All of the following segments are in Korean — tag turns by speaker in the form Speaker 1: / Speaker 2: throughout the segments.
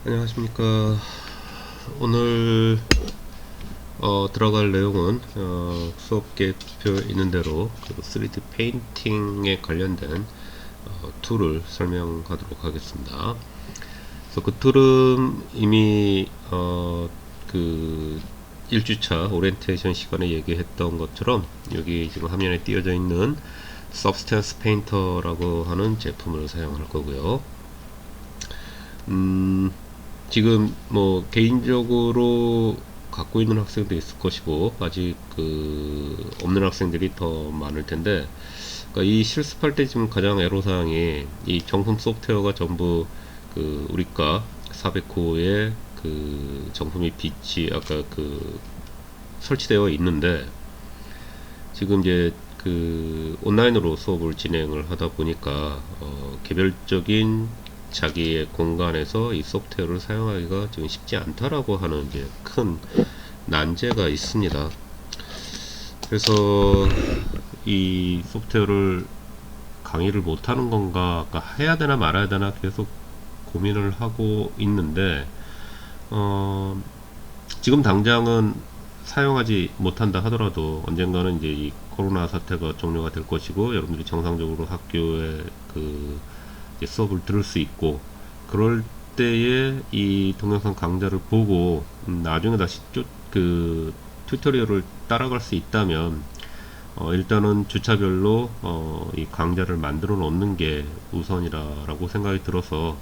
Speaker 1: 안녕하십니까. 오늘 들어갈 내용은 수업 계획표에 있는 대로 그 3D 페인팅에 관련된 툴을 설명하도록 하겠습니다. 그래서 그 툴은 이미 그 1주차 오리엔테이션 시간에 얘기했던 것처럼 여기 지금 화면에 띄어져 있는 Substance Painter라고 하는 제품을 사용할 거고요. 지금 뭐 개인적으로 갖고 있는 학생도 있을 것이고 아직 그 없는 학생들이 더 많을 텐데, 그러니까 이 실습할 때 지금 가장 애로사항이 이 정품 소프트웨어가 전부 그 우리과 400호에 그 정품이 빛이 아까 그 설치되어 있는데, 지금 이제 그 온라인으로 수업을 진행을 하다 보니까 개별적인 자기의 공간에서 이 소프트웨어를 사용하기가 지금 쉽지 않다라고 하는 이제 큰 난제가 있습니다. 그래서 이 소프트웨어를 강의를 못하는 건가, 그러니까 해야 되나 말아야 되나 계속 고민을 하고 있는데, 지금 당장은 사용하지 못한다 하더라도 언젠가는 이제 이 코로나 사태가 종료가 될 것이고 여러분들이 정상적으로 학교에 그 이제 수업을 들을 수 있고, 그럴 때에 이 동영상 강좌를 보고 나중에 다시 그 튜토리얼을 따라갈 수 있다면 일단은 주차별로 이 강좌를 만들어 놓는 게 우선이라고 생각이 들어서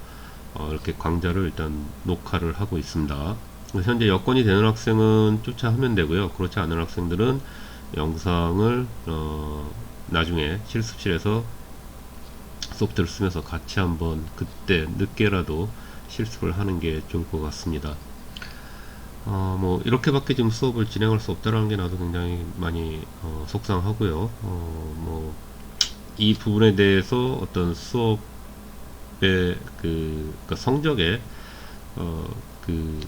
Speaker 1: 이렇게 강좌를 일단 녹화를 하고 있습니다. 현재 여건이 되는 학생은 쫓아하면 되고요. 그렇지 않은 학생들은 영상을 나중에 실습실에서 소프트를 쓰면서 같이 한번 그때 늦게라도 실습을 하는 게 좋을 것 같습니다. 뭐 이렇게밖에 지금 수업을 진행할 수 없다라는 게 나도 굉장히 많이 속상하고요. 뭐 이 부분에 대해서 어떤 수업의 그러니까 성적에 그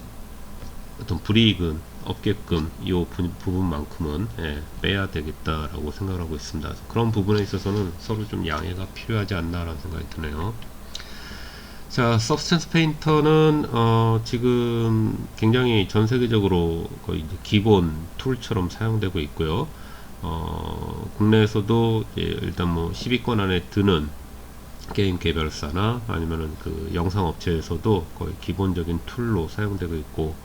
Speaker 1: 어떤 불이익은 없게끔 이 부분만큼은 빼야 되겠다라고 생각을 하고 있습니다. 그런 부분에 있어서는 서로 좀 양해가 필요하지 않나라는 생각이 드네요. 자, 서브스텐스 페인터는 지금 굉장히 전 세계적으로 거의 이제 기본 툴처럼 사용되고 있고요. 국내에서도 일단 뭐 10위권 안에 드는 게임 개발사나 아니면은 그 영상 업체에서도 거의 기본적인 툴로 사용되고 있고,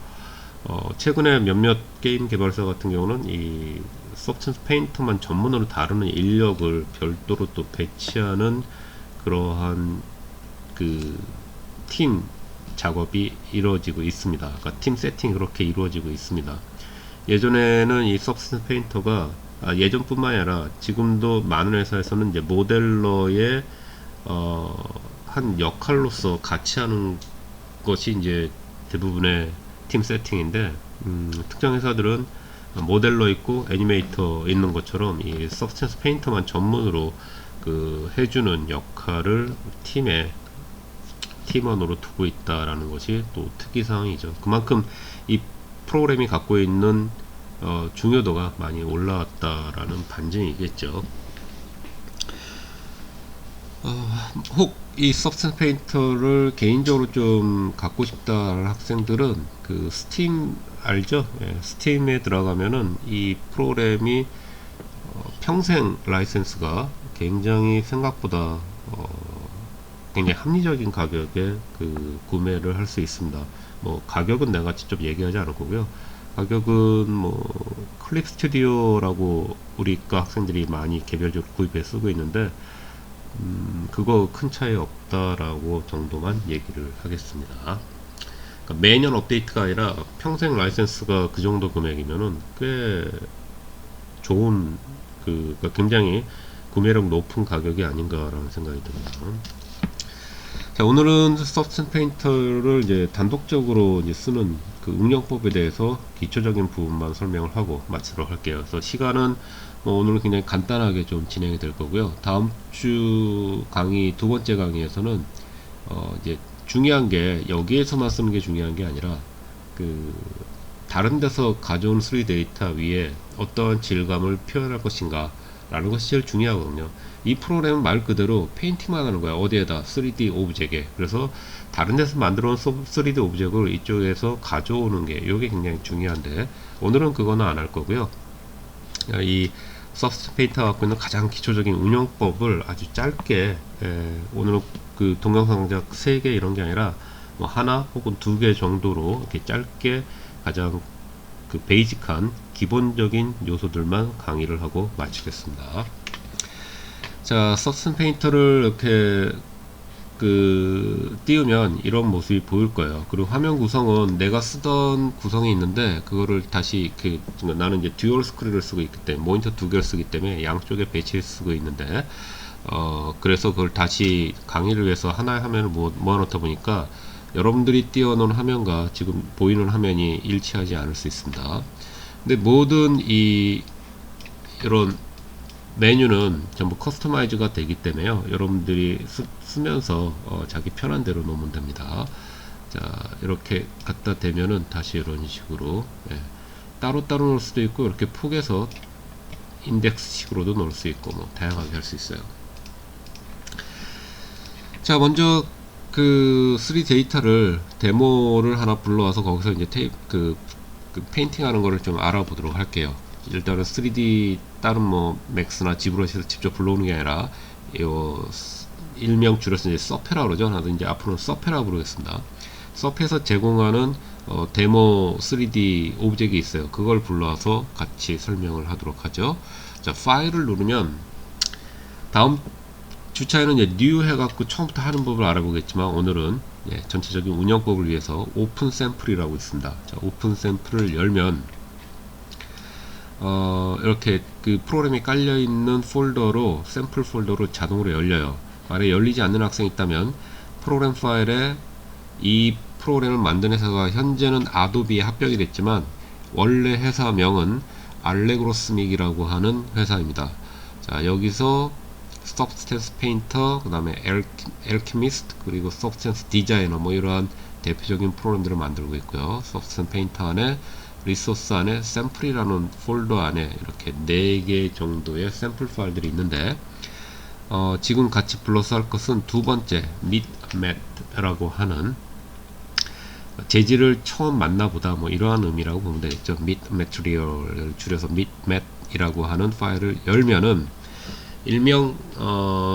Speaker 1: 최근에 몇몇 게임 개발사 같은 경우는 이 서브스텐스 페인터만 전문으로 다루는 인력을 별도로 또 배치하는 그러한 그 팀 작업이 이루어지고 있습니다. 그러니까 팀 세팅이 그렇게 이루어지고 있습니다. 예전에는 이 서브스텐스 페인터가 예전뿐만 아니라 지금도 많은 회사에서는 이제 모델러의 한 역할로서 같이 하는 것이 이제 대부분의 팀 세팅인데, 특정 회사들은 모델러 있고 애니메이터 있는 것처럼 이 서브스텐스 페인터만 전문으로 그 해주는 역할을 팀원으로 두고 있다라는 것이 또 특이사항이죠. 그만큼 이 프로그램이 갖고 있는 중요도가 많이 올라왔다라는 반증이겠죠. 혹 이 서브스텐스 페인터를 개인적으로 좀 갖고 싶다는 학생들은 그 스팀 알죠? 스팀에 들어가면은 이 프로그램이 평생 라이센스가 굉장히 생각보다 굉장히 합리적인 가격에 그 구매를 할 수 있습니다. 뭐 가격은 내가 직접 얘기하지 않을 거고요. 가격은 뭐 클립 스튜디오라고 우리과 학생들이 많이 개별적으로 구입해 쓰고 있는데, 그거 큰 차이 없다라고 정도만 얘기를 하겠습니다. 그러니까 매년 업데이트가 아니라 평생 라이센스가 그 정도 금액이면은 꽤 좋은 그러니까 굉장히 구매력 높은 가격이 아닌가라는 생각이 듭니다. 자, 오늘은 서브스텐스 페인터를 이제 단독적으로 이제 쓰는 그 응용법에 대해서 기초적인 부분만 설명을 하고 마치도록 할게요. 그래서 시간은 뭐 오늘은 굉장히 간단하게 좀 진행이 될 거고요. 다음 주 강의, 두 번째 강의에서는 이제 중요한 게 여기에서만 쓰는 게 중요한 게 아니라 그 다른 데서 가져온 3D 데이터 위에 어떠한 질감을 표현할 것인가, 라는 것이 제일 중요하거든요. 이 프로그램은 말 그대로 페인팅만 하는 거야. 어디에다? 3D 오브젝에. 그래서 다른 데서 만들어 놓은 3D 오브젝을 이쪽에서 가져오는 게 이게 굉장히 중요한데, 오늘은 그거는 안 할 거고요. 이 서브스트 페인터 갖고 있는 가장 기초적인 운영법을 아주 짧게, 오늘은 그 동영상 장작 3개 이런 게 아니라 뭐 하나 혹은 2개 정도로 이렇게 짧게 가장 그 베이직한 기본적인 요소들만 강의를 하고 마치겠습니다. 자, 서브스트 페인터를 이렇게 띄우면 이런 모습이 보일 거예요. 그리고 화면 구성은 내가 쓰던 구성이 있는데, 그거를 다시 나는 이제 듀얼 스크린을 쓰고 있기 때문에, 모니터 2개를 쓰기 때문에 양쪽에 배치해 쓰고 있는데, 그래서 그걸 다시 강의를 위해서 하나의 화면을 모아놓다 보니까 여러분들이 띄워놓은 화면과 지금 보이는 화면이 일치하지 않을 수 있습니다. 근데 모든 이런 메뉴는 전부 커스터마이즈가 되기 때문에요. 여러분들이 쓰면서 자기 편한 대로 놓으면 됩니다. 자, 이렇게 갖다 대면은 다시 이런 식으로, 따로따로 놓을 수도 있고, 이렇게 폭에서 인덱스식으로도 놓을 수 있고, 뭐 다양하게 할 수 있어요. 자, 먼저 3D 데이터를 데모를 하나 불러와서 거기서 이제 페인팅 하는 거를 좀 알아보도록 할게요. 일단은 3D 다른 뭐 맥스나 지브러시에서 직접 불러오는 게 아니라 일명 줄여서 이제 서페라 그러죠. 나도 이제 앞으로는 서페라 부르겠습니다. 서페에서 제공하는 데모 3D 오브젝이 있어요. 그걸 불러와서 같이 설명을 하도록 하죠. 자, 파일을 누르면 다음 주차에는 이제 new 해갖고 처음부터 하는 법을 알아보겠지만, 오늘은 전체적인 운영법을 위해서 오픈 샘플이라고 있습니다. 자, 오픈 샘플을 열면 이렇게 그 프로그램이 깔려있는 폴더로, 샘플 폴더로 자동으로 열려요. 만약에 열리지 않는 학생이 있다면 프로그램 파일에 이 프로그램을 만든 회사가 현재는 아도비에 합병이 됐지만 원래 회사명은 알레그로스믹이라고 하는 회사입니다. 자, 여기서 서브스텐스 페인터, 그 다음에 알케미스트, 그리고 서브스텐스 디자이너, 뭐 이러한 대표적인 프로그램들을 만들고 있고요. 서브스텐스 페인터 안에 리소스 안에 샘플이라는 폴더 안에 이렇게 4개 정도의 샘플 파일들이 있는데, 지금 같이 불러서 할 것은 두 번째 밑맷라고 하는, 재질을 처음 만나보다 뭐 이러한 의미라고 보면 되겠죠. 밑매트리얼을 줄여서 밑맷이라고 하는 파일을 열면은 일명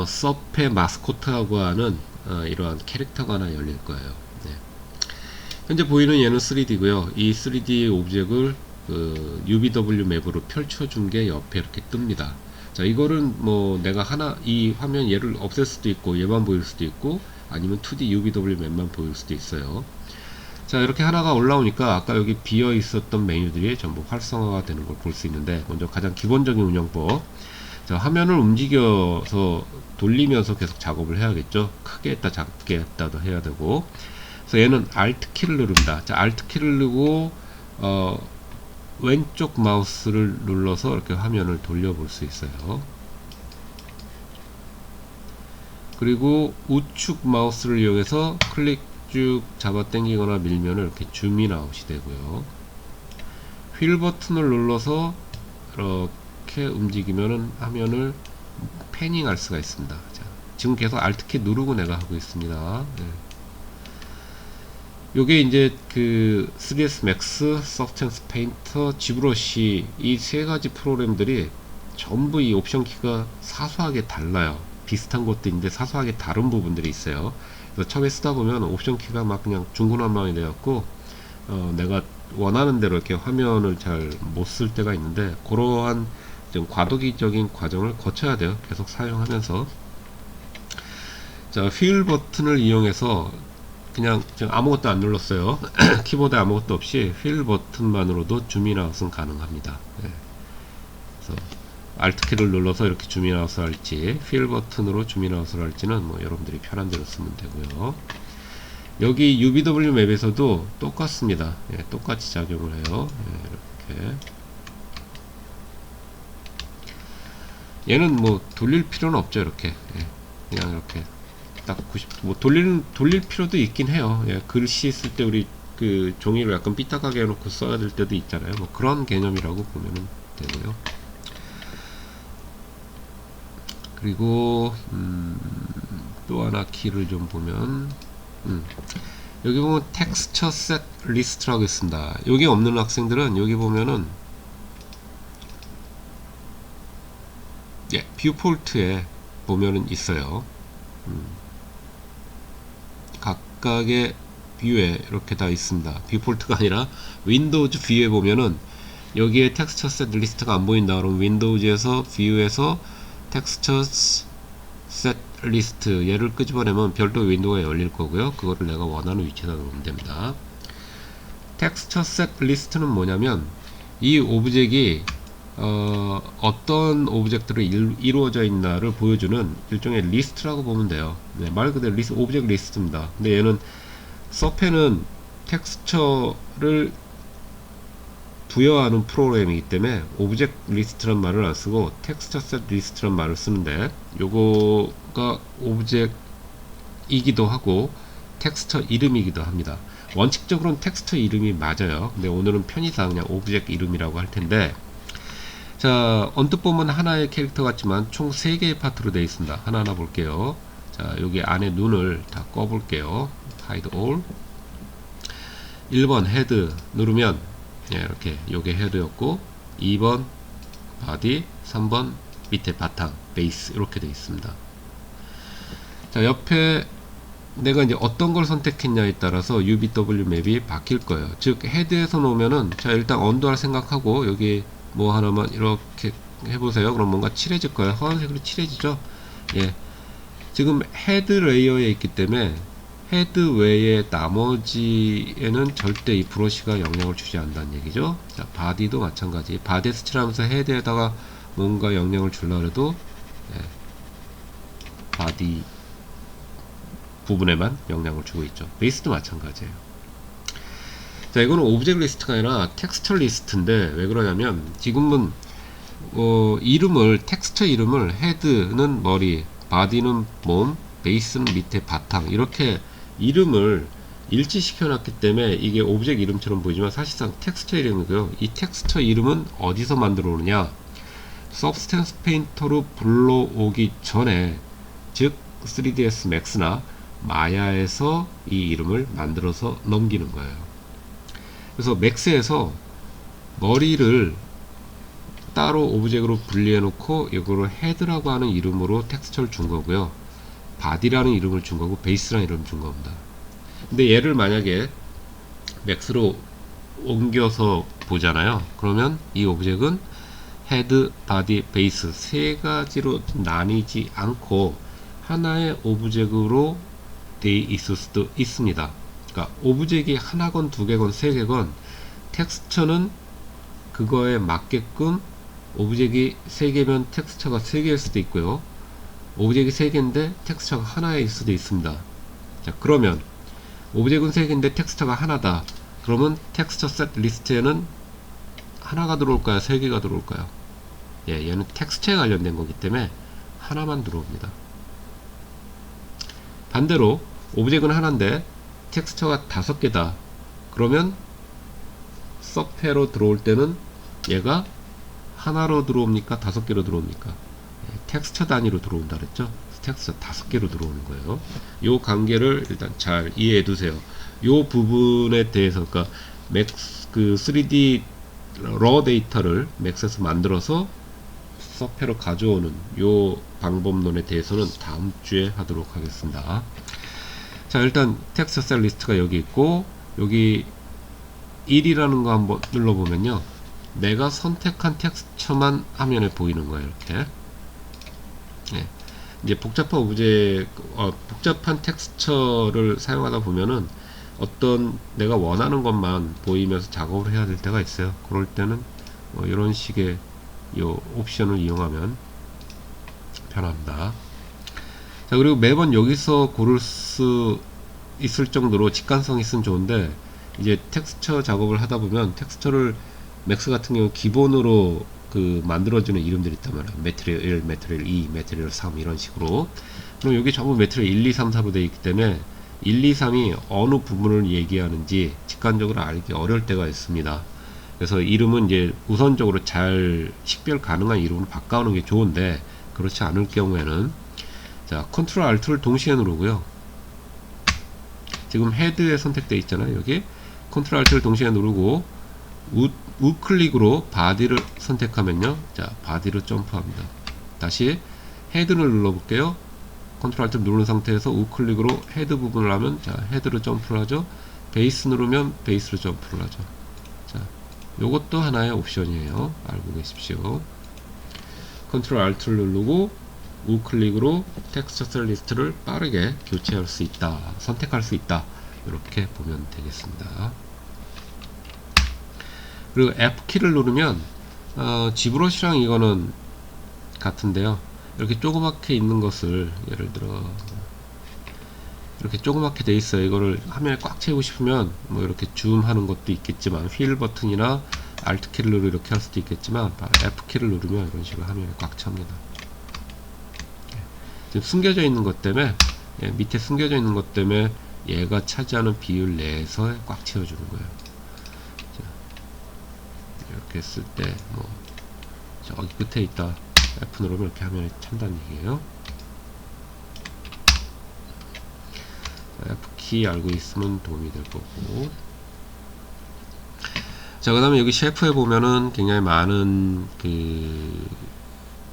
Speaker 1: 서페 마스코트라고 하는 이러한 캐릭터가 하나 열릴 거예요. 현재 보이는 얘는 3D고요. 이 3D 오브젝을 UVW 맵으로 펼쳐준 게 옆에 이렇게 뜹니다. 자, 이거는 뭐 내가 이 화면 얘를 없앨 수도 있고, 얘만 보일 수도 있고, 아니면 2D UVW 맵만 보일 수도 있어요. 자, 이렇게 하나가 올라오니까 아까 여기 비어 있었던 메뉴들이 전부 활성화가 되는 걸 볼 수 있는데, 먼저 가장 기본적인 운영법. 자, 화면을 움직여서 돌리면서 계속 작업을 해야겠죠. 크게 했다 작게 했다도 해야 되고, 그래서 얘는 Alt 키를 누릅니다. 자, Alt 키를 누르고 왼쪽 마우스를 눌러서 이렇게 화면을 돌려볼 수 있어요. 그리고 우측 마우스를 이용해서 클릭 쭉 잡아 당기거나 밀면 이렇게 줌인 아웃이 되고요. 휠 버튼을 눌러서 이렇게 움직이면은 화면을 패닝 할 수가 있습니다. 자, 지금 계속 Alt 키 누르고 내가 하고 있습니다. 요게 이제 3ds Max, Substance Painter, 지브러시, 이 세 가지 프로그램들이 전부 이 옵션 키가 사소하게 달라요. 비슷한 것도 있는데 사소하게 다른 부분들이 있어요. 그래서 처음에 쓰다 보면 옵션 키가 막 그냥 중구난방이 되었고, 내가 원하는 대로 이렇게 화면을 잘 못 쓸 때가 있는데, 그러한 좀 과도기적인 과정을 거쳐야 돼요. 계속 사용하면서. 자, 휠 버튼을 이용해서 그냥 아무것도 안 눌렀어요. 키보드에 아무것도 없이 휠 버튼만으로도 줌인아웃은 가능합니다. 그래서 Alt 키를 눌러서 이렇게 줌인아웃을 할지, 휠 버튼으로 줌인아웃을 할지는 뭐 여러분들이 편한 대로 쓰면 되고요. 여기 UVW 맵에서도 똑같습니다. 똑같이 작용을 해요. 이렇게. 얘는 뭐 돌릴 필요는 없죠. 이렇게. 그냥 이렇게 딱 90, 뭐 돌릴 필요도 있긴 해요. 글씨 쓸 때 우리 종이를 약간 삐딱하게 해놓고 써야 될 때도 있잖아요. 뭐 그런 개념이라고 보면 되고요. 그리고 또 하나 키를 좀 보면 여기 보면 텍스처 셋 리스트라고 있습니다. 여기 없는 학생들은 여기 보면은 뷰폴트에 보면은 있어요. 각각의 뷰에 이렇게 다 있습니다. 뷰폴트가 아니라 윈도우즈 뷰에 보면은 여기에 텍스처 셋 리스트가 안 보인다. 그럼 윈도우즈에서 뷰에서 텍스처 셋 리스트 얘를 끄집어내면 별도 윈도우가 열릴 거고요. 그거를 내가 원하는 위치에다 놓으면 됩니다. 텍스처 셋 리스트는 뭐냐면 이 오브젝이 어떤 오브젝트로 이루어져 있나를 보여주는 일종의 리스트라고 보면 돼요. 네, 말 그대로 오브젝트 리스트입니다. 근데 얘는 서페는 텍스처를 부여하는 프로그램이기 때문에 오브젝트 리스트란 말을 안 쓰고 텍스처 셋 리스트란 말을 쓰는데 요거가 오브젝트이기도 하고 텍스처 이름이기도 합니다. 원칙적으로는 텍스처 이름이 맞아요. 근데 오늘은 편의상 그냥 오브젝트 이름이라고 할 텐데, 자, 언뜻 보면 하나의 캐릭터 같지만 총 3개의 파트로 되어 있습니다. 하나하나 볼게요. 자, 여기 안에 눈을 다 꺼볼게요. Hide all. 1번 헤드 누르면 이렇게 요게 헤드였고, 2번 바디, 3번 밑에 바탕, 베이스 이렇게 되어 있습니다. 자, 옆에 내가 이제 어떤 걸 선택했냐에 따라서 UBW 맵이 바뀔 거예요. 즉 헤드에서 놓으면은, 자, 일단 언더할 생각하고 여기 뭐 하나만 이렇게 해보세요. 그럼 뭔가 칠해질 거예요. 하얀색으로 칠해지죠. 예, 지금 헤드 레이어에 있기 때문에 헤드 외에 나머지에는 절대 이 브러쉬가 영향을 주지 않는다는 얘기죠. 자, 바디도 마찬가지. 바디에서 칠하면서 헤드에다가 뭔가 영향을 주려고 해도 바디 부분에만 영향을 주고 있죠. 베이스도 마찬가지예요. 자, 이거는 오브젝트 리스트가 아니라 텍스처 리스트인데 왜 그러냐면 지금은 이름을 텍스처 이름을 헤드는 머리, 바디는 몸, 베이스는 밑에 바탕 이렇게 이름을 일치시켜 놨기 때문에 이게 오브젝트 이름처럼 보이지만 사실상 텍스처 이름이고요. 이 텍스처 이름은 어디서 만들어 오느냐, 서브스텐스 페인터로 불러오기 전에, 즉 3ds max나 마야에서 이 이름을 만들어서 넘기는 거예요. 그래서 맥스에서 머리를 따로 오브젝트로 분리해 놓고 이거를 헤드라고 하는 이름으로 텍스처를 준 거고요, 바디라는 이름을 준 거고, 베이스라는 이름을 준 겁니다. 근데 얘를 만약에 맥스로 옮겨서 보잖아요. 그러면 이 오브젝트는 헤드, 바디, 베이스 세 가지로 나뉘지 않고 하나의 오브젝트로 되어 있을 수도 있습니다. 그러니까 오브젝트가 하나건 두 개건 세 개건 텍스처는 그거에 맞게끔 오브젝트가 세 개면 텍스처가 세 개일 수도 있고요, 오브젝트가 세 개인데 텍스처가 하나일 수도 있습니다. 자, 그러면 오브젝트는 세 개인데 텍스처가 하나다. 그러면 텍스처 셋 리스트에는 하나가 들어올까요? 세 개가 들어올까요? 예, 얘는 텍스처에 관련된 거기 때문에 하나만 들어옵니다. 반대로 오브젝트는 하나인데 텍스처가 5개다. 그러면 서페로 들어올 때는 얘가 하나로 들어옵니까? 5개로 들어옵니까? 예, 텍스처 단위로 들어온다 그랬죠? 텍스처 5개로 들어오는 거예요. 요 관계를 일단 잘 이해해 두세요. 요 부분에 대해서, 그러니까 맥스, 그 3D 러 데이터를 맥스에서 만들어서 서페로 가져오는 요 방법론에 대해서는 다음 주에 하도록 하겠습니다. 자, 일단 텍스처 셀 리스트가 여기 있고, 여기 1이라는 거 한번 눌러보면요, 내가 선택한 텍스처만 화면에 보이는 거예요. 이렇게. 네. 이제 복잡한 복잡한 텍스처를 사용하다 보면은 어떤 내가 원하는 것만 보이면서 작업을 해야 될 때가 있어요. 그럴 때는 이런 식의 이 옵션을 이용하면 편합니다. 자, 그리고 매번 여기서 고를 수 있을 정도로 직관성이 있으면 좋은데, 이제 텍스처 작업을 하다 보면 텍스처를 맥스 같은 경우 기본으로 그 만들어주는 이름들이 있단 말이에요. 매트리얼 1, 매트리얼 2, 매트리얼 3 이런 식으로. 그럼 여기 전부 매트리얼 1, 2, 3, 4로 되어 있기 때문에 1, 2, 3이 어느 부분을 얘기하는지 직관적으로 알기 어려울 때가 있습니다. 그래서 이름은 이제 우선적으로 잘 식별 가능한 이름으로 바꿔오는 게 좋은데, 그렇지 않을 경우에는 자, 컨트롤 Alt를 동시에 누르고요. 지금 헤드에 선택되어 있잖아요. 여기 컨트롤 Alt를 동시에 누르고 우클릭으로 바디를 선택하면요. 자, 바디로 점프합니다. 다시 헤드를 눌러볼게요. 컨트롤 Alt 누른 상태에서 우클릭으로 헤드 부분을 하면 자, 헤드로 점프를 하죠. 베이스 누르면 베이스로 점프를 하죠. 자, 요것도 하나의 옵션이에요. 알고 계십시오. 컨트롤 Alt를 누르고 우클릭으로 텍스처 셀 리스트를 빠르게 교체할 수 있다, 선택할 수 있다, 이렇게 보면 되겠습니다. 그리고 F키를 누르면 지브러시랑 이거는 같은데요. 이렇게 조그맣게 있는 것을 예를 들어 이렇게 조그맣게 돼 있어요. 이거를 화면에 꽉 채우고 싶으면 뭐 이렇게 줌하는 것도 있겠지만 휠 버튼이나 Alt 키를 누르고 이렇게 할 수도 있겠지만 F 키를 누르면 이런 식으로 화면에 꽉 찹니다. 지금 숨겨져 있는 것 때문에 밑에 숨겨져 있는 것 때문에 얘가 차지하는 비율 내에서 꽉 채워주는 거예요. 자, 이렇게 했을 때 뭐 저기 끝에 있다 F 누르면 이렇게 화면에 찬다는 얘기예요. F키 알고 있으면 도움이 될 거고. 자, 그 다음에 여기 셰프에 보면은 굉장히 많은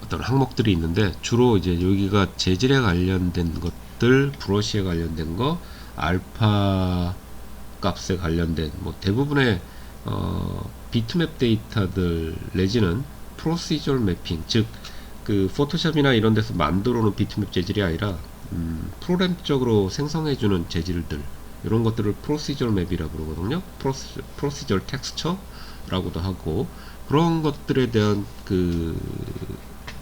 Speaker 1: 어떤 항목들이 있는데 주로 이제 여기가 재질에 관련된 것들, 브러쉬에 관련된 거, 알파 값에 관련된 뭐 대부분의 비트맵 데이터들 내지는 프로시저럴 매핑, 즉 그 포토샵이나 이런 데서 만들어 놓은 비트맵 재질이 아니라 프로그램적으로 생성해주는 재질들, 이런 것들을 프로시저럴 맵이라고 그러거든요. 프로시저럴 텍스처라고도 하고, 그런 것들에 대한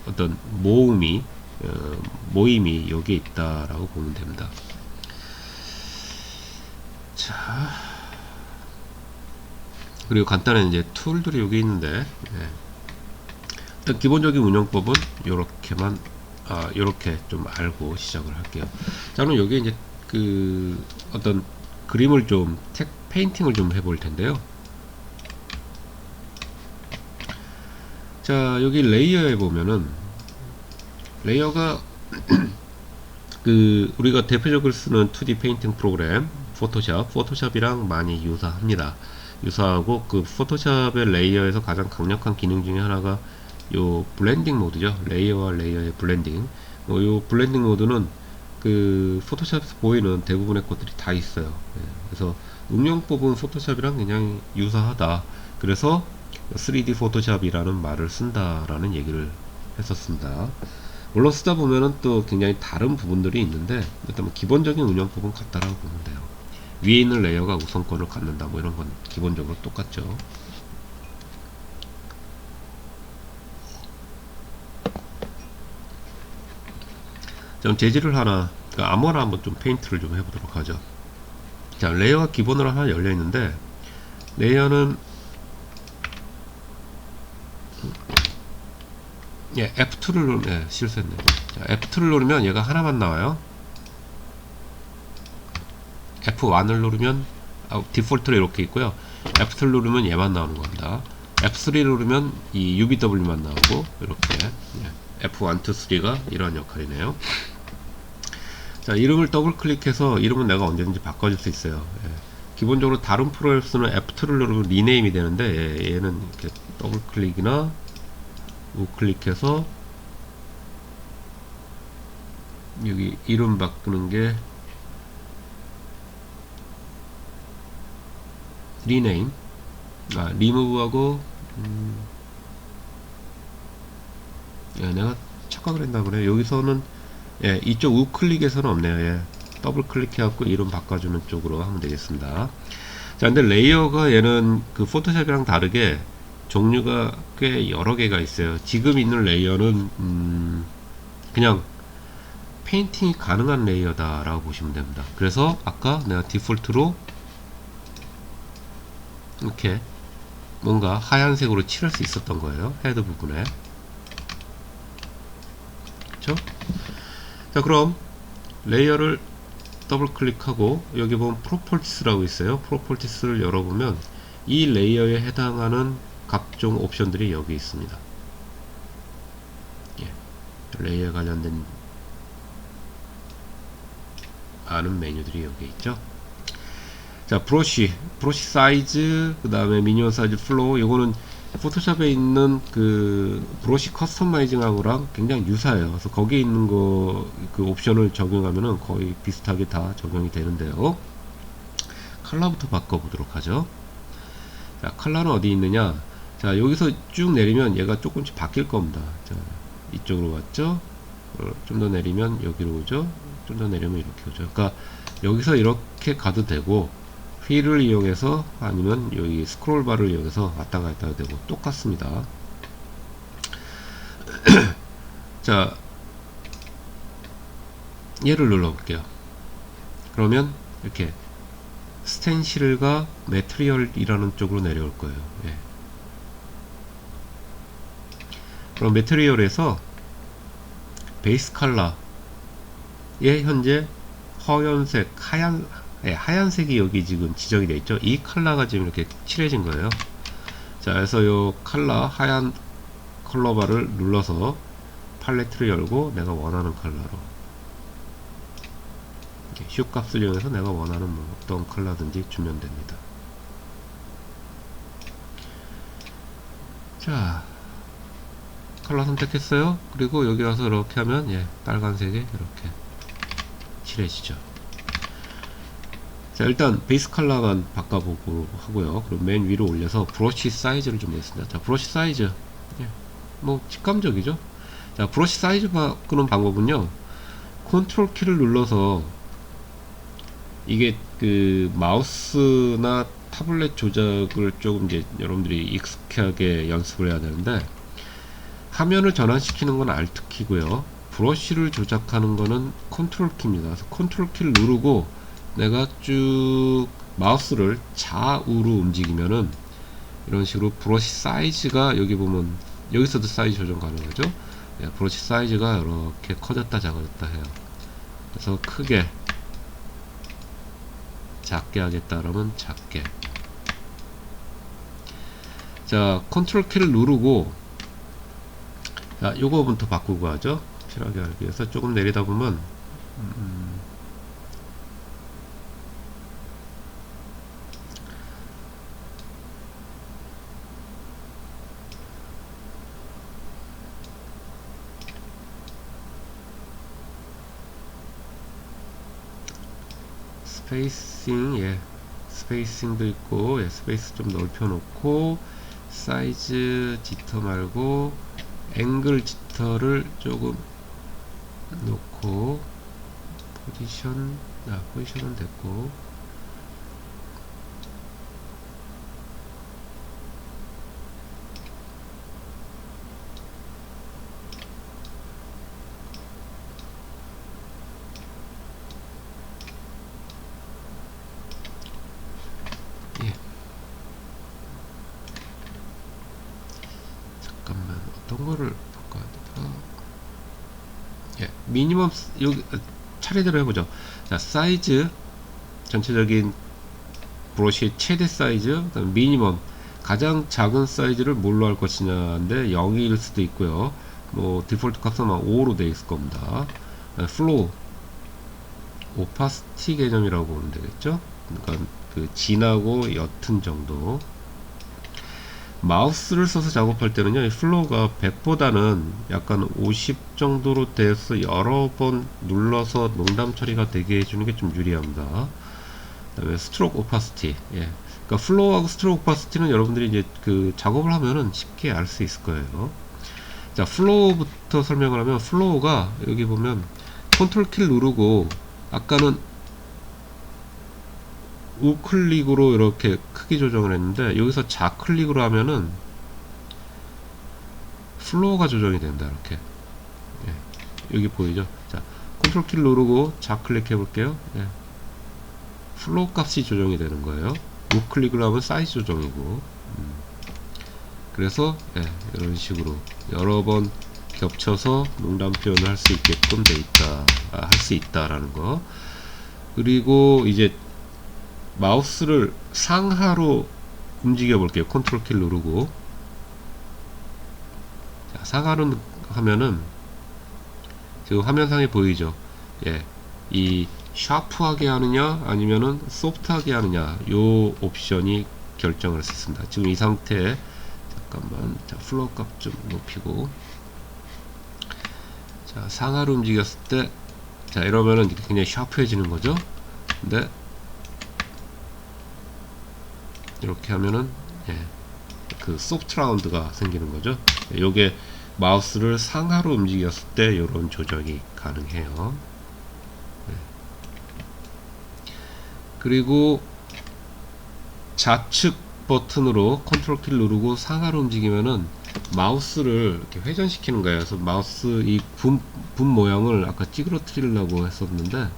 Speaker 1: 어떤 모임이 여기에 있다라고 보면 됩니다. 자, 그리고 간단한 이제 툴들이 여기 있는데, 일단 기본적인 운영법은 이렇게 좀 알고 시작을 할게요. 자, 그럼 여기 이제 어떤 그림을 좀 페인팅을 좀 해볼 텐데요. 자, 여기 레이어에 보면은 레이어가 우리가 대표적으로 쓰는 2D 페인팅 프로그램 포토샵이랑 많이 유사하고 그 포토샵의 레이어에서 가장 강력한 기능 중에 하나가 요 블렌딩 모드죠. 레이어와 레이어의 블렌딩. 요 블렌딩 모드는 포토샵에서 보이는 대부분의 것들이 다 있어요. 그래서 응용법은 포토샵이랑 굉장히 유사하다. 그래서 3D 포토샵이라는 말을 쓴다라는 얘기를 했었습니다. 물론 쓰다 보면은 또 굉장히 다른 부분들이 있는데 일단 뭐 기본적인 운영법은 같다라고 보면 돼요. 위에 있는 레이어가 우선권을 갖는다, 뭐 이런 건 기본적으로 똑같죠. 좀 재질을 하나, 아무거나 한번 좀 페인트를 좀 해보도록 하죠. 자, 레이어가 기본으로 하나 열려 있는데, 레이어는 F2를 누르면, 실수했네. 자, F2를 누르면 얘가 하나만 나와요. F1을 누르면 디폴트로 이렇게 있고요. F2를 누르면 얘만 나오는 겁니다. F3를 누르면 이 UBW만 나오고, 이렇게 F1, 2, 3가 이러한 역할이네요. 자, 이름을 더블 클릭해서 이름은 내가 언제든지 바꿔줄 수 있어요. 기본적으로 다른 프로에서는 F2를 누르면 리네임이 되는데 얘는 이렇게 더블 클릭이나 우클릭해서 여기 이름 바꾸는 게 리네임, 리무브하고 내가 착각을 했나 보네. 여기서는 이쪽 우클릭에서는 없네요. 더블 클릭해갖고 이름 바꿔주는 쪽으로 하면 되겠습니다. 자, 근데 레이어가 얘는 포토샵이랑 다르게 종류가 꽤 여러 개가 있어요. 지금 있는 레이어는 그냥 페인팅이 가능한 레이어다 라고 보시면 됩니다. 그래서 아까 내가 디폴트로 이렇게 뭔가 하얀색으로 칠할 수 있었던 거예요. 헤드 부분에. 그쵸? 자, 그럼 레이어를 더블 클릭하고 여기 보면 프로퍼티스라고 있어요. 프로퍼티스를 열어보면 이 레이어에 해당하는 각종 옵션들이 여기 있습니다. 레이어에 관련된 많은 메뉴들이 여기 있죠. 자, 브러쉬 사이즈, 그 다음에 미니멈 사이즈 플로우. 이거는 포토샵에 있는 그 브러쉬 커스터마이징하고랑 굉장히 유사해요. 그래서 거기에 있는 거 그 옵션을 적용하면은 거의 비슷하게 다 적용이 되는데요. 컬러부터 바꿔보도록 하죠. 자, 컬러는 어디 있느냐? 자, 여기서 쭉 내리면 얘가 조금씩 바뀔 겁니다. 자, 이쪽으로 왔죠? 좀 더 내리면 여기로 오죠? 좀 더 내리면 이렇게 오죠. 그러니까 여기서 이렇게 가도 되고, 휠을 이용해서 아니면 여기 스크롤 바를 이용해서 왔다 갔다 해도 되고 똑같습니다. 자, 얘를 눌러볼게요. 그러면 이렇게 스텐실과 매트리얼이라는 쪽으로 내려올 거예요. 예. 그럼 매트리얼에서 베이스 컬러에 현재 허연색, 하얀색이 여기 지금 지정이 되어 있죠. 이 컬러가 지금 이렇게 칠해진 거예요. 자, 그래서 요 컬러, 하얀 컬러 바를 눌러서 팔레트를 열고 내가 원하는 컬러로 휴 값을 이용해서 내가 원하는 뭐 어떤 컬러든지 주면 됩니다. 자, 컬러 선택했어요. 그리고 여기 와서 이렇게 하면 예, 빨간색에 이렇게 칠해지죠. 자, 일단 베이스 컬러만 바꿔보고 하고요. 그럼 맨 위로 올려서 브러쉬 사이즈를 좀 내겠습니다. 자, 브러쉬 사이즈, 예, 뭐 직감적이죠. 자, 브러쉬 사이즈 바꾸는 방법은요, 컨트롤 키를 눌러서 이게 그 마우스나 타블렛 조작을 조금 이제 여러분들이 익숙하게 연습을 해야 되는데, 화면을 전환시키는 건 Alt 키고요, 브러쉬를 조작하는 거는 컨트롤 키입니다. 그래서 컨트롤 키를 누르고 내가 쭉 마우스를 좌우로 움직이면은 이런 식으로 브러쉬 사이즈가, 여기 보면 여기서도 사이즈 조정 가능하죠. 예, 브러쉬 사이즈가 이렇게 커졌다 작아졌다 해요. 그래서 크게, 작게 하겠다 그러면 작게. 자, 컨트롤 키를 누르고, 자, 요거부터 바꾸고 하죠. 확실하게 알기 위해서 조금 내리다 보면 스페이싱, 예, 스페이싱도 있고, 예, 스페이스 좀 넓혀 놓고, 사이즈 지터 말고 앵글 지터를 조금 놓고, 포지션은 됐고, 예, 잠깐만 어떤 거를 바꿔야 될까? 예, 미니멈, 여기 차례대로 해보죠. 자, 사이즈, 전체적인 브러쉬의 최대 사이즈, 그다음에 미니멈, 가장 작은 사이즈를 뭘로 할 것이냐인데 0일 수도 있고요. 뭐 디폴트 값은 5로 되어 있을 겁니다. 플로우, 오파시티 개념이라고 보면 되겠죠. 그러니까 그 진하고 옅은 정도. 마우스를 써서 작업할 때는요, 이 플로우가 100보다는 약간 50 정도로 돼서 여러 번 눌러서 농담 처리가 되게 해주는 게 좀 유리합니다. 그 다음에 스트로크 오파시티, 예, 그러니까 플로우하고 스트로크 오파시티는 여러분들이 이제 그 작업을 하면은 쉽게 알 수 있을 거예요. 자, 플로우부터 설명을 하면, 플로우가 여기 보면 컨트롤 키를 누르고, 아까는 우클릭으로 이렇게 크기 조정을 했는데 여기서 좌클릭으로 하면은 플로우가 조정이 된다. 이렇게, 예, 여기 보이죠? 자, 컨트롤 키를 누르고 좌클릭 해볼게요. 예, 플로우 값이 조정이 되는 거예요. 우클릭을 하면 사이즈 조정이고, 그래서 예, 이런 식으로 여러 번 겹쳐서 농담 표현을 할 수 있게끔 돼 있다, 할 수 있다라는 거. 그리고 이제 마우스를 상하로 움직여 볼게요. 컨트롤 키를 누르고. 자, 상하로 하면은 지금 화면상에 보이죠? 예, 이 샤프하게 하느냐 아니면은 소프트하게 하느냐 요 옵션이 결정을 할 수 있습니다. 지금 이 상태에 잠깐만, 자 플로어 값 좀 높이고, 자 상하로 움직였을 때, 자 이러면은 그냥 샤프해지는 거죠. 근데 이렇게 하면은 예, 그 소프트 라운드가 생기는 거죠. 요게 마우스를 상하로 움직였을 때 이런 조정이 가능해요. 네. 그리고 좌측 버튼으로 컨트롤 키를 누르고 상하로 움직이면은 마우스를 이렇게 회전시키는 거예요. 그래서 마우스 이 분 모양을 아까 찌그러뜨리려고 했었는데,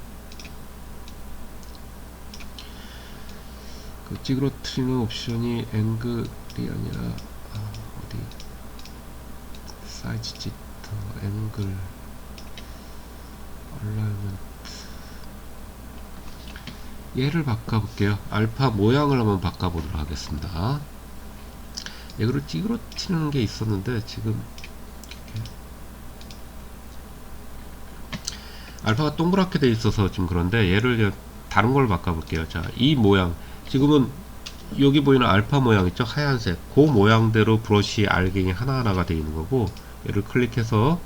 Speaker 1: 그 찌그러뜨리는 옵션이 앵글이 아니라 어디 사이즈 지터 앵글 얼라이먼트, 얘를 바꿔볼게요. 알파 모양을 한번 바꿔보도록 하겠습니다. 얘를 찌그러뜨리는 게 있었는데 지금 알파가 동그랗게 돼 있어서 좀 그런데, 얘를 다른 걸 바꿔볼게요. 자, 이 모양, 지금은 여기 보이는 알파 모양 있죠? 하얀색, 그 모양대로 브러쉬 알갱이 하나하나가 되어 있는 거고, 얘를 클릭해서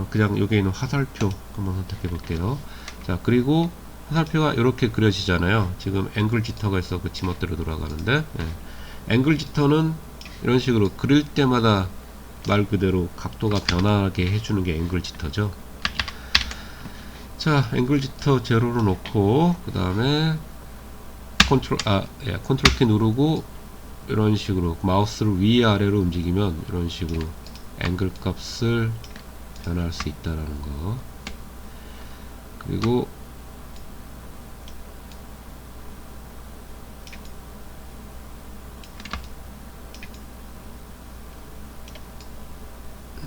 Speaker 1: 그냥 여기 있는 화살표 한번 선택해 볼게요. 자, 그리고 화살표가 이렇게 그려지잖아요. 지금 앵글 지터가 있어 그 지멋대로 돌아가는데, 예. 앵글 지터는 이런 식으로 그릴 때마다 말 그대로 각도가 변하게 해주는 게 앵글 지터죠. 자, 앵글 지터 제로로 놓고, 그 다음에 컨트롤 키 누르고 이런 식으로 마우스를 위아래로 움직이면 이런 식으로 앵글 값을 변할 수 있다라는 거. 그리고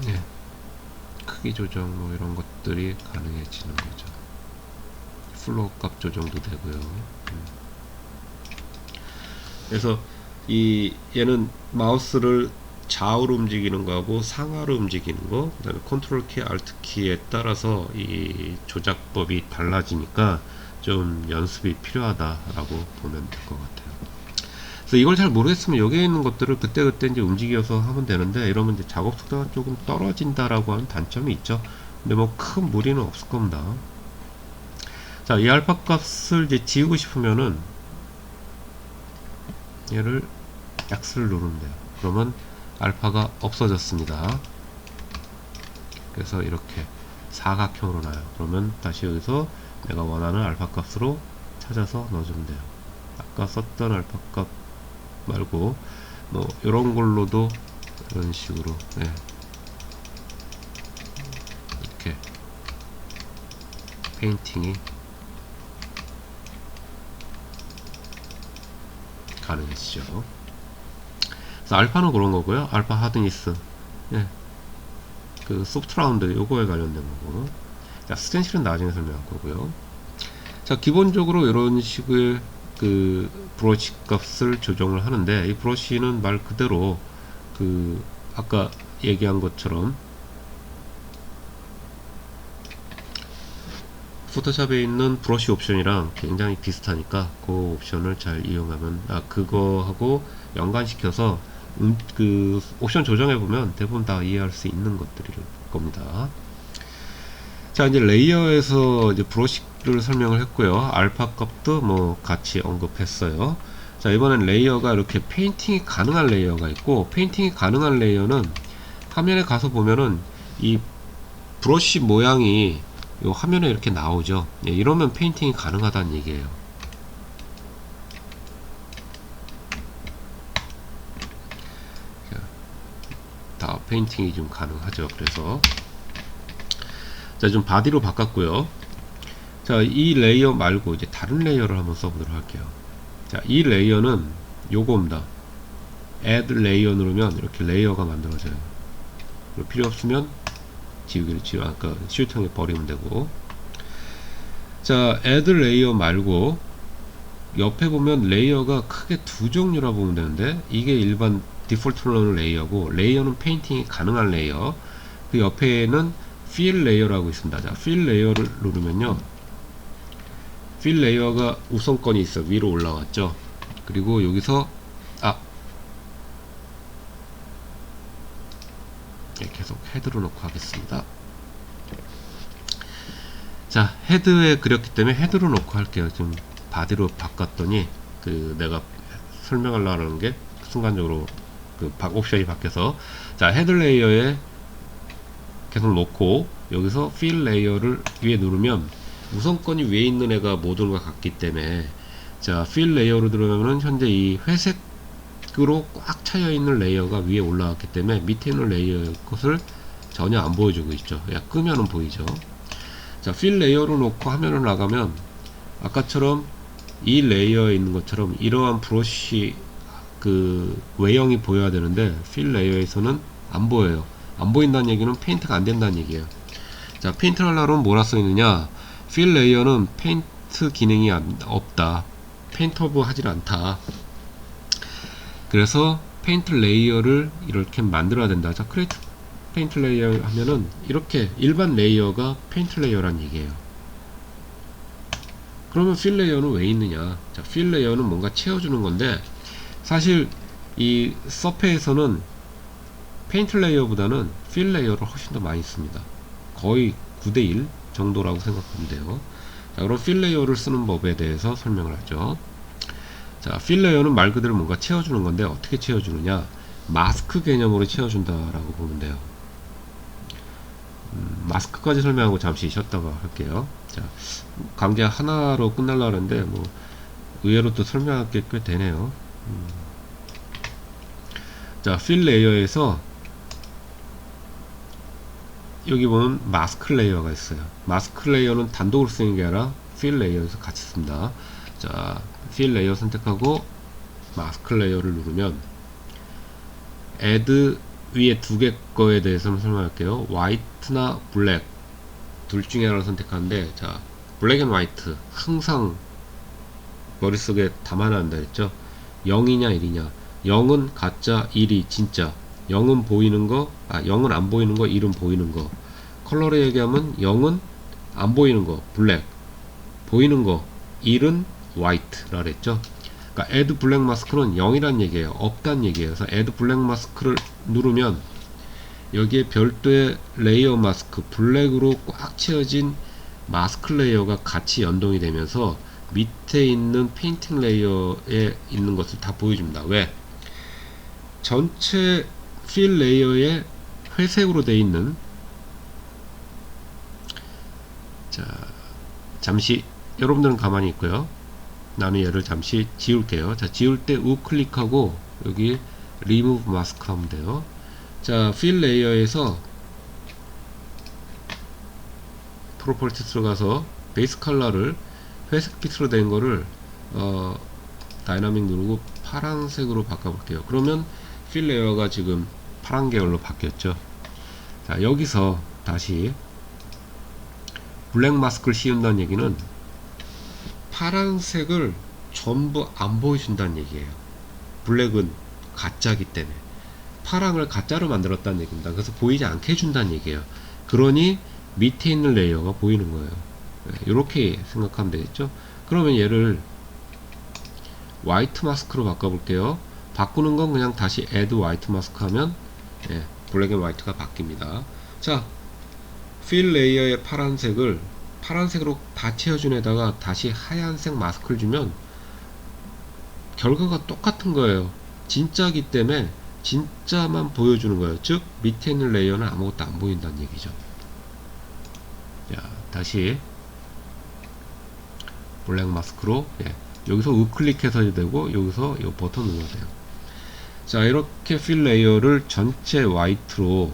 Speaker 1: 네, 크기 조정 뭐 이런 것들이 가능해지는 거죠. 플로어 값 조정도 되고요. 그래서 얘는 마우스를 좌우로 움직이는 거하고 상하로 움직이는 거, 그 다음에 컨트롤 키, 알트 키에 따라서 이 조작법이 달라지니까 좀 연습이 필요하다라고 보면 될 것 같아요. 그래서 이걸 잘 모르겠으면 여기에 있는 것들을 그때그때 이제 움직여서 하면 되는데, 이러면 이제 작업 속도가 조금 떨어진다라고 하는 단점이 있죠. 근데 뭐 큰 무리는 없을 겁니다. 자, 이 알파 값을 이제 지우고 싶으면은 얘를 X를 누르면 돼요. 그러면 알파가 없어졌습니다. 그래서 이렇게 사각형으로 나요. 그러면 다시 여기서 내가 원하는 알파 값으로 찾아서 넣어주면 돼요. 아까 썼던 알파 값 말고 뭐 이런 걸로도 이런 식으로, 네. 이렇게 페인팅이 가능해지죠. 그래서 알파는 그런 거고요. 알파 하드니스, 예, 그 소프트 라운드 요거에 관련된 거고. 자, 스텐실은 나중에 설명할 거고요. 자, 기본적으로 이런 식의 그 브러쉬 값을 조정을 하는데, 이 브러쉬는 말 그대로 그 아까 얘기한 것처럼 포토샵에 있는 브러쉬 옵션이랑 굉장히 비슷하니까 그 옵션을 잘 이용하면, 그거하고 연관시켜서 그 옵션 조정해 보면 대부분 다 이해할 수 있는 것들일 겁니다. 자, 이제 레이어에서 이제 브러쉬를 설명을 했고요. 알파 값도 뭐 같이 언급했어요. 자, 이번엔 레이어가 이렇게 페인팅이 가능한 레이어가 있고, 페인팅이 가능한 레이어는 화면에 가서 보면은 이 브러쉬 모양이 요 화면에 이렇게 나오죠. 예, 이러면 페인팅이 가능하다는 얘기예요. 다 페인팅이 좀 가능하죠. 그래서 자, 좀 바디로 바꿨고요. 자, 이 레이어 말고 이제 다른 레이어를 한번 써보도록 할게요. 자, 이 레이어는 요겁니다. add 레이어 누르면 이렇게 레이어가 만들어져요. 필요 없으면 지우기를 아까 슈팅에 버리면 되고. 자, add 레이어 말고 옆에 보면 레이어가 크게 두 종류라 보면 되는데, 이게 일반 디폴트로 넣는 레이어고, 레이어는 페인팅이 가능한 레이어. 그 옆에는 필 레이어라고 있습니다. 자, 필 레이어를 누르면요, 필 레이어가 우선권이 있어 위로 올라왔죠. 그리고 여기서 계속 헤드로 놓고 하겠습니다. 자, 헤드에 그렸기 때문에 헤드로 놓고 할게요. 지금 바디로 바꿨더니 내가 설명하려는 게 순간적으로 옵션이 바뀌어서, 자, 헤드 레이어에 계속 놓고 여기서 필 레이어를 위에 누르면 우선권이 위에 있는 애가 모든 것 같기 때문에, 자, 필 레이어로 들어가면 현재 이 회색으로 꽉 차여 있는 레이어가 위에 올라왔기 때문에 밑에 있는 레이어의 것을 전혀 안 보여주고 있죠. 야, 끄면은 보이죠. 자, 필 레이어로 놓고 화면을 나가면 아까처럼 이 레이어에 있는 것처럼 이러한 브러쉬 외형이 보여야 되는데 필 레이어에서는 안 보여요. 안 보인다는 얘기는 페인트가 안 된다는 얘기예요. 자, 페인트 하려면 뭐라 써 있느냐, 필 레이어는 페인트 기능이 없다, 페인터블 하질 않다. 그래서 페인트 레이어를 이렇게 만들어야 된다. 자, 크리에이트 페인트 레이어 하면은 이렇게 일반 레이어가 페인트 레이어란 얘기예요. 그러면 필 레이어는 왜 있느냐. 자, 필 레이어는 뭔가 채워주는 건데, 사실 이 서페에서는 페인트 레이어보다는 필 레이어를 훨씬 더 많이 씁니다. 거의 9대1 정도라고 생각하면 돼요. 자, 그럼 필 레이어를 쓰는 법에 대해서 설명을 하죠. 자, 필 레이어는 말 그대로 뭔가 채워주는 건데, 어떻게 채워주느냐, 마스크 개념으로 채워준다라고 보면 돼요. 마스크까지 설명하고 잠시 쉬었다가 할게요. 자, 강좌 하나로 끝날라 하는데 뭐 의외로 또 설명할 게 꽤 되네요. 자, 필 레이어에서 여기 보면 마스크 레이어가 있어요. 마스크 레이어는 단독으로 쓰는 게 아니라 필 레이어에서 같이 씁니다. 자, 필 레이어 선택하고 마스크 레이어를 누르면 add 위에 두 개 거에 대해서는 설명할게요. 화이트나 블랙 둘 중에 하나를 선택하는데, 자, 블랙 앤 화이트 항상 머릿속에 담아놔야 한다 했죠. 0이냐 1이냐. 0은 가짜, 1이 진짜. 0은 보이는 거, 0은 안 보이는 거, 1은 보이는 거. 컬러로 얘기하면 0은 안 보이는 거 블랙, 보이는 거 1은 화이트라 그랬죠. 그러니까 add 블랙 마스크는 0이란 얘기예요. 없단 얘기예요. 그래서 add 블랙 마스크를 누르면 여기에 별도의 레이어 마스크, 블랙으로 꽉 채워진 마스크 레이어가 같이 연동이 되면서 밑에 있는 페인팅 레이어에 있는 것을 다 보여줍니다. 왜? 전체 필 레이어에 회색으로 되어 있는, 자, 잠시 여러분들은 가만히 있고요. 나는 얘를 잠시 지울게요. 자, 지울 때 우클릭하고 여기 리무브 마스크 하면 돼요. 자, 필 레이어에서 프로퍼티 들어가서 베이스 컬러를 회색빛으로 된 거를 다이나믹 누르고 파란색으로 바꿔볼게요. 그러면 필 레이어가 지금 파란 계열로 바뀌었죠. 자, 여기서 다시 블랙 마스크를 씌운다는 얘기는 파란색을 전부 안 보여준다는 얘기예요. 블랙은 가짜기 때문에 파랑을 가짜로 만들었다는 얘기입니다. 그래서 보이지 않게 해준다는 얘기예요. 그러니 밑에 있는 레이어가 보이는 거예요. 이렇게 생각하면 되겠죠. 그러면 얘를 화이트 마스크로 바꿔볼게요. 바꾸는 건 그냥 다시 add 화이트 마스크 하면 블랙 앤 화이트가 바뀝니다. 자, 필 레이어의 파란색을 파란색으로 다 채워준 에다가 다시 하얀색 마스크를 주면 결과가 똑같은 거예요. 진짜기 때문에 진짜만 보여주는 거예요. 즉 밑에 있는 레이어는 아무것도 안 보인다는 얘기죠. 자, 다시 블랙 마스크로 여기서 우클릭해서 해도 되고 여기서 이 버튼 눌러야 돼요. 자, 이렇게 필 레이어를 전체 화이트로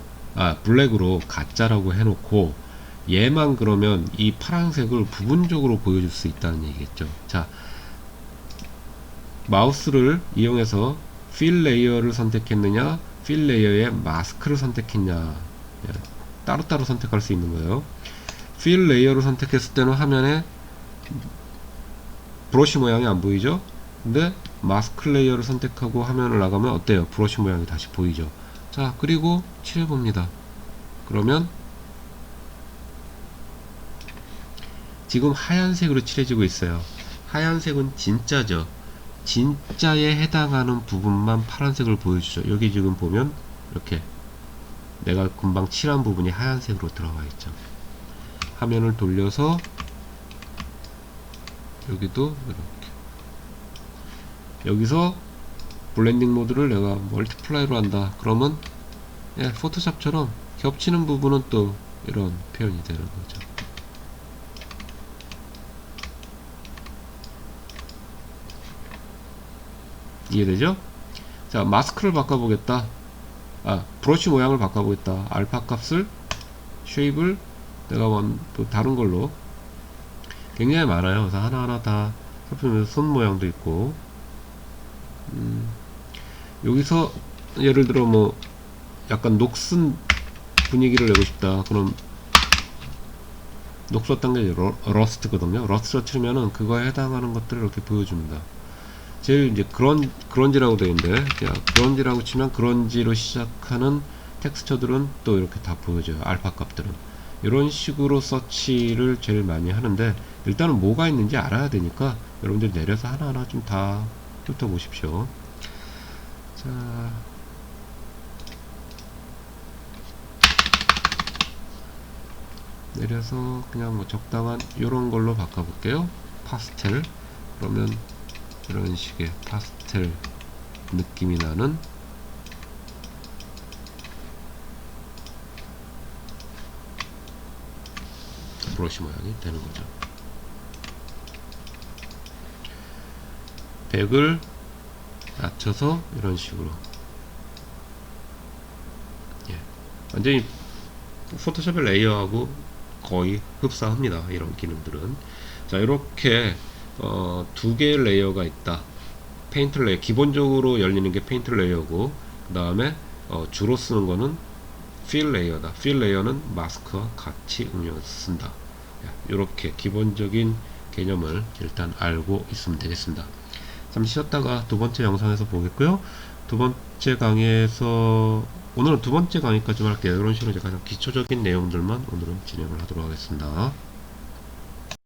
Speaker 1: 블랙으로 가짜라고 해놓고 얘만 그러면 이 파란색을 부분적으로 보여줄 수 있다는 얘기겠죠. 자, 마우스를 이용해서 필 레이어를 선택했느냐 필 레이어의 마스크를 선택했냐 따로따로 선택할 수 있는 거예요. 필 레이어를 선택했을 때는 화면에 브러쉬 모양이 안 보이죠. 근데 마스크 레이어를 선택하고 화면을 나가면 어때요? 브러쉬 모양이 다시 보이죠. 자, 그리고 칠해봅니다. 그러면 지금 하얀색으로 칠해지고 있어요. 하얀색은 진짜죠. 진짜에 해당하는 부분만 파란색을 보여주죠. 여기 지금 보면 이렇게 내가 금방 칠한 부분이 하얀색으로 들어가 있죠. 화면을 돌려서 여기도 이렇게, 여기서 블렌딩 모드를 내가 멀티플라이로 한다 그러면 예, 포토샵처럼 겹치는 부분은 또 이런 표현이 되는 거죠. 이해되죠? 자, 마스크를 바꿔보겠다. 브러쉬 모양을 바꿔보겠다. 알파 값을, 쉐입을 내가 또 다른 걸로, 굉장히 많아요. 그래서 하나하나 다 살펴보면서 손 모양도 있고, 여기서 예를 들어 뭐 약간 녹슨 분위기를 내고 싶다. 그럼 녹슬었던 게 러스트거든요. 러스트로 치면은 그거에 해당하는 것들을 이렇게 보여줍니다. 제일 이제 그런지라고 되어 있는데, 자, 그런지라고 치면 그런지로 시작하는 텍스처들은 또 이렇게 다 보여줘요. 알파 값들은. 이런 식으로 서치를 제일 많이 하는데, 일단은 뭐가 있는지 알아야 되니까 여러분들 내려서 하나하나 좀 다 훑어보십시오. 자, 내려서 그냥 뭐 적당한 요런 걸로 바꿔볼게요. 파스텔. 그러면 이런 식의 파스텔 느낌이 나는 브러쉬 모양이 되는 거죠. 백을 낮춰서 이런 식으로, 예, 완전히 포토샵의 레이어하고 거의 흡사합니다. 이런 기능들은. 자, 이렇게 두 개의 레이어가 있다. 페인트 레이어, 기본적으로 열리는 게 페인트 레이어고, 그 다음에 주로 쓰는 거는 필 레이어다. 필 레이어는 마스크와 같이 쓴다. 이렇게 기본적인 개념을 일단 알고 있으면 되겠습니다. 잠시 쉬었다가 두 번째 영상에서 보겠고요. 두 번째 강의에서, 오늘은 두 번째 강의까지만 할게요. 이런 식으로 이제 가장 기초적인 내용들만 오늘은 진행을 하도록 하겠습니다.